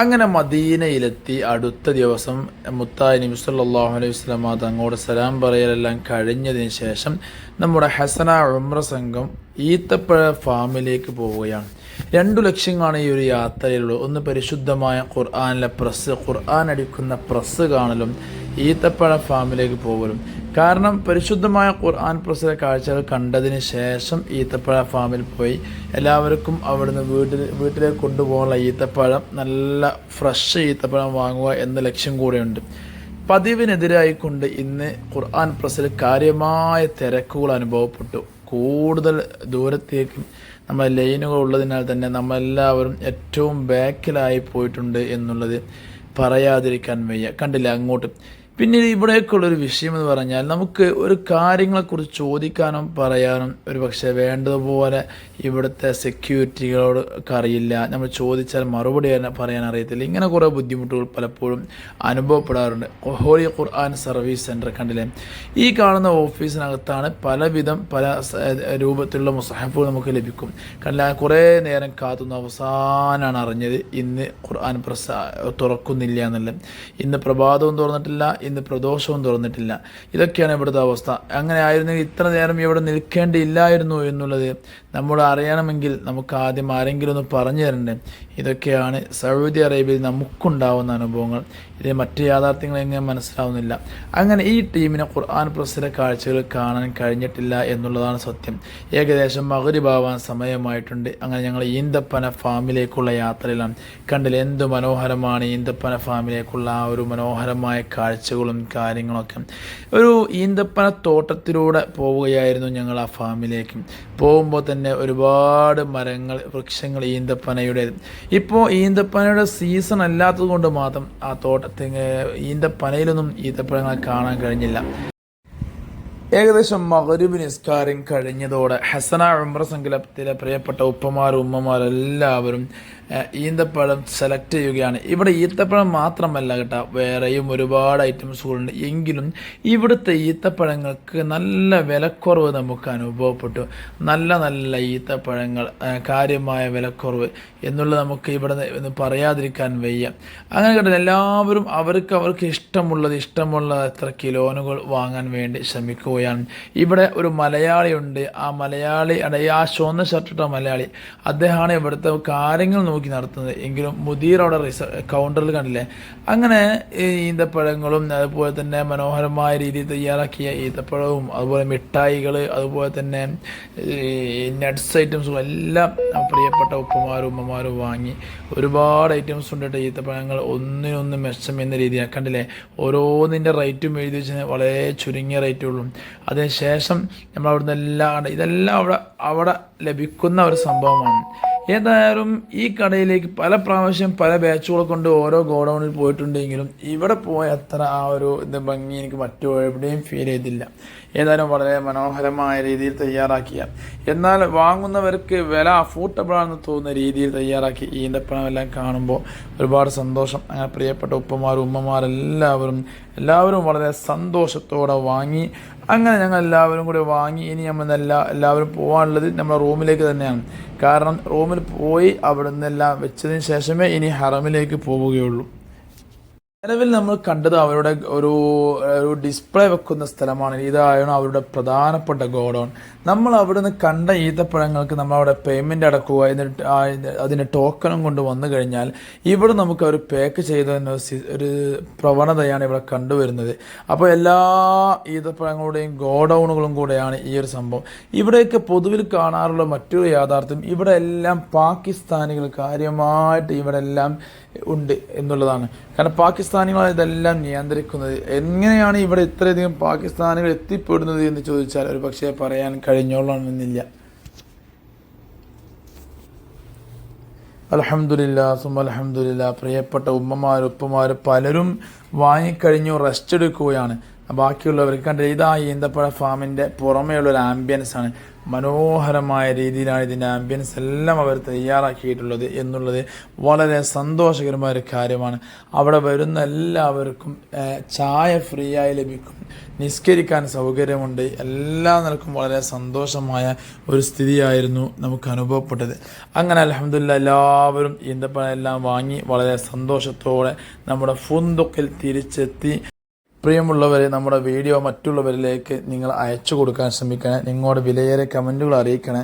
അങ്ങനെ മദീനയിലെത്തി അടുത്ത ദിവസം മുത്തായി നബി സല്ലല്ലാഹു അലൈഹി വസല്ലമ തങ്ങളോട് സലാം പറയലെല്ലാം കഴിഞ്ഞതിന് ശേഷം നമ്മുടെ ഹസന ഉംറ സംഘം ഈത്തപ്പഴ ഫാമിലേക്ക് പോവുകയാണ്. 2 ലക്ഷ്യങ്ങളാണ് ഈ ഒരു യാത്രയിലുള്ളത്. ഒന്ന് പരിശുദ്ധമായ ഖുർആനിലെ പ്രസ്, ഖുർആൻ അടിക്കുന്ന പ്രസ് കാണലും ഈത്തപ്പഴ ഫാമിലേക്ക് പോകലും. കാരണം പരിശുദ്ധമായ ഖുർആൻ പ്രസിലെ കാഴ്ചകൾ കണ്ടതിന് ശേഷം ഈത്തപ്പഴ ഫാമിൽ പോയി എല്ലാവർക്കും അവിടുന്ന് വീട്ടിലേക്ക് കൊണ്ടുപോകാനുള്ള ഈത്തപ്പഴം, നല്ല ഫ്രഷ് ഈത്തപ്പഴം വാങ്ങുക എന്ന ലക്ഷ്യം കൂടെയുണ്ട്. പതിവിനെതിരായിക്കൊണ്ട് ഇന്ന് ഖുർആൻ പ്രസിൽ കാര്യമായ തിരക്കുകൾ അനുഭവപ്പെട്ടു. കൂടുതൽ ദൂരത്തേക്ക് നമ്മൾ ലൈനുകൾ ഉള്ളതിനാൽ തന്നെ നമ്മളെല്ലാവരും ഏറ്റവും ബാക്കിലായി പോയിട്ടുണ്ട് എന്നുള്ളത് പറയാതിരിക്കാൻ വയ്യ. കണ്ടില്ല അങ്ങോട്ട്. പിന്നീട് ഇവിടേക്കുള്ളൊരു വിഷയം എന്ന് പറഞ്ഞാൽ, നമുക്ക് ഒരു കാര്യങ്ങളെക്കുറിച്ച് ചോദിക്കാനും പറയാനും ഒരു പക്ഷേ വേണ്ടതുപോലെ ഇവിടുത്തെ സെക്യൂരിറ്റികളോട് അറിയില്ല. നമ്മൾ ചോദിച്ചാൽ മറുപടി പറയാൻ അറിയത്തില്ല. ഇങ്ങനെ കുറേ ബുദ്ധിമുട്ടുകൾ പലപ്പോഴും അനുഭവപ്പെടാറുണ്ട്. ഹോളി ഖുർആൻ സർവീസ് സെൻറ്റർ കണ്ടില്ലേ, ഈ കാണുന്ന ഓഫീസിനകത്താണ് പല രൂപത്തിലുള്ള മുസഹഫുകൾ നമുക്ക് ലഭിക്കും. കണ്ടില്ല, കുറേ നേരം കാത്തുനിന്ന് അവസാനമാണ് അറിഞ്ഞത് ഇന്ന് ഖുർആൻ പ്രസ് തുറക്കുന്നില്ല എന്നുള്ളത്. ഇന്ന് പ്രഭാതവും തുറന്നിട്ടില്ല, ഇന്ന് പ്രദോഷവും തുറന്നിട്ടില്ല. ഇതൊക്കെയാണ് ഇവിടുത്തെ അവസ്ഥ. അങ്ങനെ ആയിരുന്നെങ്കിൽ ഇത്ര നേരം ഇവിടെ നിൽക്കേണ്ടിയില്ലായിരുന്നു എന്നുള്ളത് നമ്മൾ അറിയണമെങ്കിൽ നമുക്ക് ആദ്യം ആരെങ്കിലും ഒന്ന് പറഞ്ഞു തരണ്ടേ. ഇതൊക്കെയാണ് സൗദി അറേബ്യയിൽ നമുക്കുണ്ടാവുന്ന അനുഭവങ്ങൾ. ഇതിന് മറ്റ് യാഥാർത്ഥ്യങ്ങൾ എങ്ങനെ മനസ്സിലാവുന്നില്ല. അങ്ങനെ ഈ ടീമിനെ ഖുർആൻ പ്രസിലെ കാഴ്ചകൾ കാണാൻ കഴിഞ്ഞിട്ടില്ല എന്നുള്ളതാണ് സത്യം. ഏകദേശം മഗ്‌രിബാവാൻ സമയമായിട്ടുണ്ട്. അങ്ങനെ ഞങ്ങൾ ഈന്തപ്പന ഫാമിലേക്കുള്ള യാത്രയിലാണ്. കണ്ടില്ല എന്ത് മനോഹരമാണ് ഈന്തപ്പന ഫാമിലേക്കുള്ള ആ ഒരു മനോഹരമായ കാഴ്ചകളും കാര്യങ്ങളൊക്കെ. ഒരു ഈന്തപ്പന തോട്ടത്തിലൂടെ പോവുകയായിരുന്നു ഞങ്ങൾ ആ ഫാമിലേക്ക്. പോകുമ്പോൾ തന്നെ ഒരുപാട് മരങ്ങൾ, വൃക്ഷങ്ങൾ ഈന്തപ്പനയുടെ. ഇപ്പോൾ ഈന്തപ്പനയുടെ സീസൺ അല്ലാത്തത് കൊണ്ട് മാത്രം ആ തോട്ടത്തിൽ ഈന്തപ്പനയിലൊന്നും ഈന്തപ്പഴങ്ങൾ കാണാൻ കഴിഞ്ഞില്ല. ഏകദേശം മഗ്‌രിബ് നിസ്കാരം കഴിഞ്ഞതോടെ ഹസന ഉംറ സംഘത്തിലെ പ്രിയപ്പെട്ട ഉപ്പമാരും ഉമ്മമാരെല്ലാവരും ഈന്തപ്പഴം സെലക്ട് ചെയ്യുകയാണ്. ഇവിടെ ഈത്തപ്പഴം മാത്രമല്ല കേട്ടോ, വേറെയും ഒരുപാട് ഐറ്റംസുകളുണ്ട്. എങ്കിലും ഇവിടുത്തെ ഈത്തപ്പഴങ്ങൾക്ക് നല്ല വിലക്കുറവ് നമുക്ക് അനുഭവപ്പെട്ടു. നല്ല ഈത്തപ്പഴങ്ങൾ, കാര്യമായ വിലക്കുറവ് എന്നുള്ളത് നമുക്ക് ഇവിടെ പറയാതിരിക്കാൻ വയ്യ. അങ്ങനെ കേട്ടോ, എല്ലാവരും അവർക്ക് ഇഷ്ടമുള്ള എത്ര കിലോനുകൾ വാങ്ങാൻ വേണ്ടി ശ്രമിക്കുകയാണ്. ഇവിടെ ഒരു മലയാളിയുണ്ട്. ആ മലയാളി, ആ ചുവന്ന ഷർട്ടിട്ട മലയാളി, അദ്ദേഹമാണ് ഇവിടുത്തെ കാര്യങ്ങൾ നോക്കി നടത്തുന്നത്. എങ്കിലും മുദീർ അവിടെ കൗണ്ടറിൽ കണ്ടില്ലേ. അങ്ങനെ ഈന്തപ്പഴങ്ങളും അതുപോലെ തന്നെ മനോഹരമായ രീതിയിൽ തയ്യാറാക്കിയ ഈന്തപ്പഴവും അതുപോലെ മിഠായികൾ, അതുപോലെ തന്നെ നട്ട്സ് ഐറ്റംസും എല്ലാം പ്രിയപ്പെട്ട ഉപ്പമാരും ഉമ്മമാരും വാങ്ങി. ഒരുപാട് ഐറ്റംസ് ഉണ്ട് ഈത്തപ്പഴങ്ങൾ, ഒന്നിനൊന്ന് മെച്ചം എന്ന രീതിയിൽ കണ്ടില്ലേ. ഓരോന്നിൻ്റെ റേറ്റും എഴുതി വെച്ചാൽ വളരെ ചുരുങ്ങിയ റേറ്റുള്ളൂ. അതിനുശേഷം നമ്മൾ അവിടുന്ന് ഇതെല്ലാം അവിടെ ലഭിക്കുന്ന ഒരു സംഭവമാണ്. ഏതായാലും ഈ കടയിലേക്ക് പല പ്രാവശ്യം പല ബാച്ചുകളെ കൊണ്ട് ഓരോ ഗോഡൗണിൽ പോയിട്ടുണ്ടെങ്കിലും ഇവിടെ പോയ അത്ര ആ ഒരു ഭംഗി എനിക്ക് എവിടെയും ഫീൽ ചെയ്തില്ല. ഏതായാലും വളരെ മനോഹരമായ രീതിയിൽ തയ്യാറാക്കിയ, എന്നാൽ വാങ്ങുന്നവർക്ക് വില അഫോർഡബിളാണെന്ന് തോന്നുന്ന രീതിയിൽ തയ്യാറാക്കി ഈന്തപ്പഴം എല്ലാം കാണുമ്പോൾ ഒരുപാട് സന്തോഷം. അങ്ങനെ പ്രിയപ്പെട്ട ഉപ്പമാരും ഉമ്മമാരെല്ലാവരും വളരെ സന്തോഷത്തോടെ വാങ്ങി. അങ്ങനെ ഞങ്ങൾ എല്ലാവരും കൂടി വാങ്ങി. ഇനി നമ്മൾ എല്ലാവരും പോകാനുള്ളത് നമ്മുടെ റൂമിലേക്ക് തന്നെയാണ്. കാരണം റൂമിൽ പോയി അവിടെ നിന്നെല്ലാം വെച്ചതിന് ശേഷമേ ഇനി ഹറമിലേക്ക് പോവുകയുള്ളൂ. നിലവിൽ നമ്മൾ കണ്ടത് അവരുടെ ഒരു ഡിസ്പ്ലേ വെക്കുന്ന സ്ഥലമാണ്. ഇതായിരുന്നു അവരുടെ പ്രധാനപ്പെട്ട ഗോഡൗൺ. നമ്മൾ അവിടെ നിന്ന് കണ്ട ഈത്തപ്പഴങ്ങൾക്ക് നമ്മളവിടെ പേയ്മെൻ്റ് അടക്കുക, എന്നിട്ട് അതിന് ടോക്കണും കൊണ്ട് വന്നു കഴിഞ്ഞാൽ ഇവിടെ നമുക്ക് അവർ പാക്ക് ചെയ്തതെന്ന ഒരു പ്രവണതയാണ് ഇവിടെ കണ്ടുവരുന്നത്. അപ്പോൾ എല്ലാ ഈത്തപ്പഴങ്ങളുടെയും ഗോഡൗണുകളും കൂടെയാണ് ഈ ഒരു സംഭവം. ഇവിടെയൊക്കെ പൊതുവിൽ കാണാറുള്ള മറ്റൊരു യാഥാർത്ഥ്യം, ഇവിടെ എല്ലാം പാകിസ്ഥാനികൾ കാര്യമായിട്ട് ഇവിടെ എല്ലാം ഉണ്ട് എന്നുള്ളതാണ്. കാരണം പാകിസ്ഥാനികളാണ് ഇതെല്ലാം നിയന്ത്രിക്കുന്നത്. എങ്ങനെയാണ് ഇവിടെ ഇത്രയധികം പാകിസ്ഥാനികൾ എത്തിപ്പെടുന്നത് എന്ന് ചോദിച്ചാൽ ഒരു പക്ഷേ പറയാൻ കഴിഞ്ഞോളണമെന്നില്ല. അൽഹംദുലില്ലാ സുമ്മ അൽഹംദുലില്ലാ. പ്രിയപ്പെട്ട ഉപ്പമാർ പലരും വാങ്ങിക്കഴിഞ്ഞു, റെസ്റ്റ് എടുക്കുകയാണ്. ബാക്കിയുള്ളവർക്ക് കണ്ടില്ല. ഇതാ ഈന്തപ്പഴ ഫാമിൻ്റെ പുറമേയുള്ളൊരു ആംബിയൻസ് ആണ്. മനോഹരമായ രീതിയിലാണ് ഇതിൻ്റെ ആംബിയൻസ് എല്ലാം അവർ തയ്യാറാക്കിയിട്ടുള്ളത് എന്നുള്ളത് വളരെ സന്തോഷകരമായ ഒരു കാര്യമാണ്. അവിടെ വരുന്ന എല്ലാവർക്കും ചായ ഫ്രീ ആയി ലഭിക്കും, നിസ്കരിക്കാൻ സൗകര്യമുണ്ട്. എല്ലാ നിലക്കും വളരെ സന്തോഷമായ ഒരു സ്ഥിതിയായിരുന്നു നമുക്ക് അനുഭവപ്പെട്ടത്. അങ്ങനെ അൽഹംദുലില്ലാഹ് എല്ലാവരും ഈന്തപ്പഴം എല്ലാം വാങ്ങി വളരെ സന്തോഷത്തോടെ നമ്മുടെ ഫുന്ദുക്കിൽ തിരിച്ചെത്തി. പ്രിയമുള്ളവരെ, നമ്മുടെ വീഡിയോ മറ്റുള്ളവരിലേക്ക് നിങ്ങൾ അയച്ചു കൊടുക്കാൻ ശ്രമിക്കണേ. നിങ്ങളുടെ വിലയേറെ കമൻറ്റുകൾ അറിയിക്കണേ.